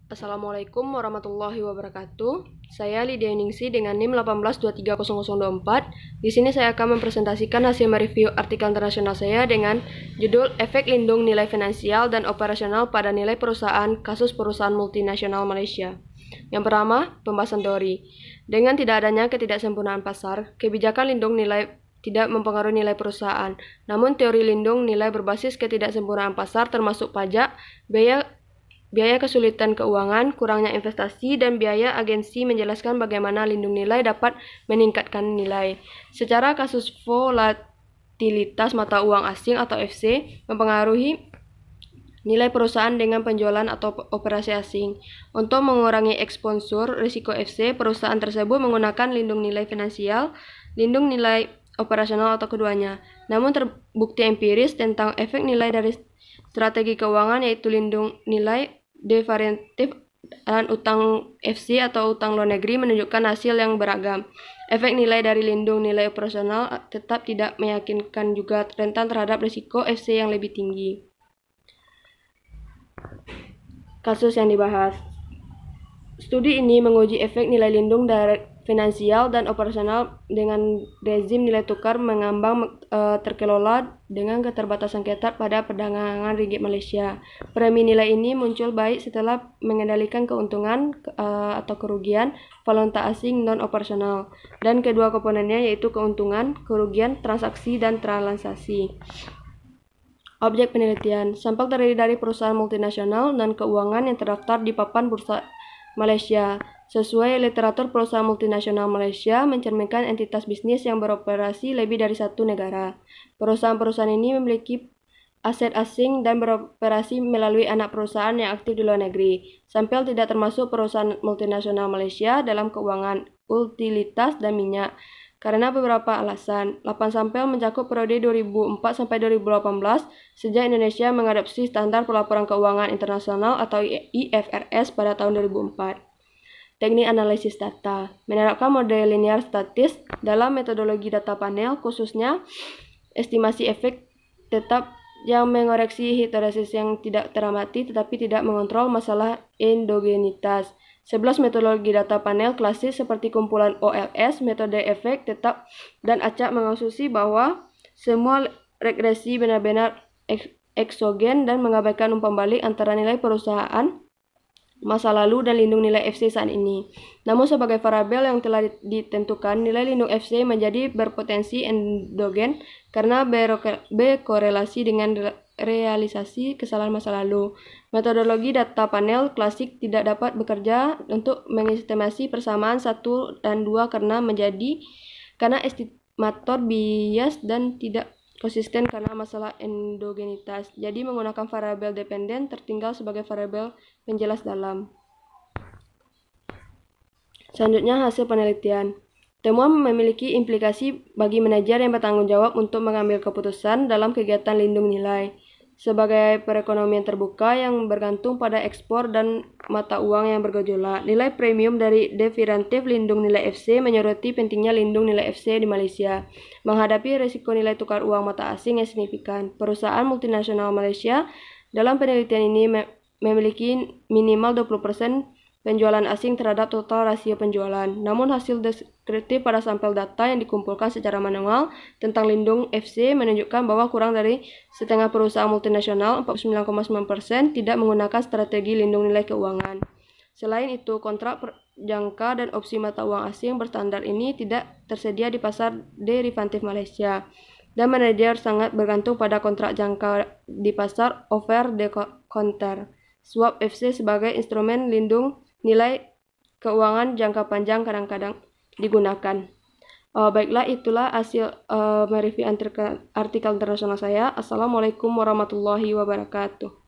Assalamualaikum warahmatullahi wabarakatuh. Saya Lydia Ningsi dengan NIM 18230024. Di sini saya akan mempresentasikan hasil mereview artikel internasional saya dengan judul Efek Lindung Nilai Finansial dan Operasional pada Nilai Perusahaan Kasus Perusahaan Multinasional Malaysia. Yang pertama, pembahasan teori. Dengan tidak adanya ketidaksempurnaan pasar, kebijakan lindung nilai tidak mempengaruhi nilai perusahaan. Namun teori lindung nilai berbasis ketidaksempurnaan pasar termasuk pajak, biaya kesulitan keuangan, kurangnya investasi, dan biaya agensi menjelaskan bagaimana lindung nilai dapat meningkatkan nilai. Secara kasus volatilitas mata uang asing atau FC mempengaruhi nilai perusahaan dengan penjualan atau operasi asing. Untuk mengurangi eksposur risiko FC, perusahaan tersebut menggunakan lindung nilai finansial, lindung nilai operasional atau keduanya. Namun terbukti empiris tentang efek nilai dari strategi keuangan yaitu lindung nilai defariatif dan utang FC atau utang luar negeri menunjukkan hasil yang beragam. Efek nilai dari lindung nilai operasional tetap tidak meyakinkan, juga rentan terhadap risiko FC yang lebih tinggi. Kasus yang dibahas. Studi ini menguji efek nilai lindung dari finansial dan operasional dengan rezim nilai tukar mengambang terkelola dengan keterbatasan ketat pada perdagangan ringgit Malaysia. Premi nilai ini muncul baik setelah mengendalikan keuntungan atau kerugian valuta asing non-operasional dan kedua komponennya yaitu keuntungan, kerugian, transaksi, dan transaksi. Objek penelitian, sampel terdiri dari perusahaan multinasional dan keuangan yang terdaftar di papan bursa Malaysia. Sesuai literatur perusahaan multinasional Malaysia mencerminkan entitas bisnis yang beroperasi lebih dari satu negara. Perusahaan-perusahaan ini memiliki aset asing dan beroperasi melalui anak perusahaan yang aktif di luar negeri. Sampel tidak termasuk perusahaan multinasional Malaysia dalam keuangan, utilitas, dan minyak. Karena beberapa alasan, 8 sampel mencakup periode 2004 sampai 2018 sejak Indonesia mengadopsi standar pelaporan keuangan internasional atau IFRS pada tahun 2004. Teknik analisis data menerapkan model linear statis dalam metodologi data panel, khususnya estimasi efek tetap yang mengoreksi histeresis yang tidak teramati tetapi tidak mengontrol masalah endogenitas. 11 metodologi data panel klasik seperti kumpulan OLS, metode efek tetap, dan acak mengasumsi bahwa semua regresi benar-benar eksogen dan mengabaikan umpan balik antara nilai perusahaan masa lalu dan lindung nilai FC saat ini. Namun sebagai variabel yang telah ditentukan, nilai lindung FC menjadi berpotensi endogen karena berkorelasi dengan realisasi kesalahan masa lalu. Metodologi data panel klasik tidak dapat bekerja untuk mengestimasi persamaan 1 dan 2 karena estimator bias dan tidak konsisten karena masalah endogenitas. Jadi menggunakan variabel dependen tertinggal sebagai variabel penjelas dalam. Selanjutnya hasil penelitian. Temuan memiliki implikasi bagi manajer yang bertanggung jawab untuk mengambil keputusan dalam kegiatan lindung nilai. Sebagai perekonomian terbuka yang bergantung pada ekspor dan mata uang yang bergejolak, nilai premium dari definitif lindung nilai FC menyoroti pentingnya lindung nilai FC di Malaysia menghadapi risiko nilai tukar uang mata asing yang signifikan. Perusahaan multinasional Malaysia dalam penelitian ini memiliki minimal 20% penjualan asing terhadap total rasio penjualan. Namun hasil deskriptif pada sampel data yang dikumpulkan secara manual tentang lindung FC menunjukkan bahwa kurang dari setengah perusahaan multinasional, 49,9%, tidak menggunakan strategi lindung nilai keuangan. Selain itu, kontrak jangka dan opsi mata uang asing berstandar ini tidak tersedia di pasar derivatif Malaysia. Dan manajer sangat bergantung pada kontrak jangka di pasar over the counter, swap FC, sebagai instrumen lindung nilai keuangan jangka panjang kadang-kadang digunakan. Baiklah, itulah hasil mereview artikel internasional saya. Assalamualaikum warahmatullahi wabarakatuh.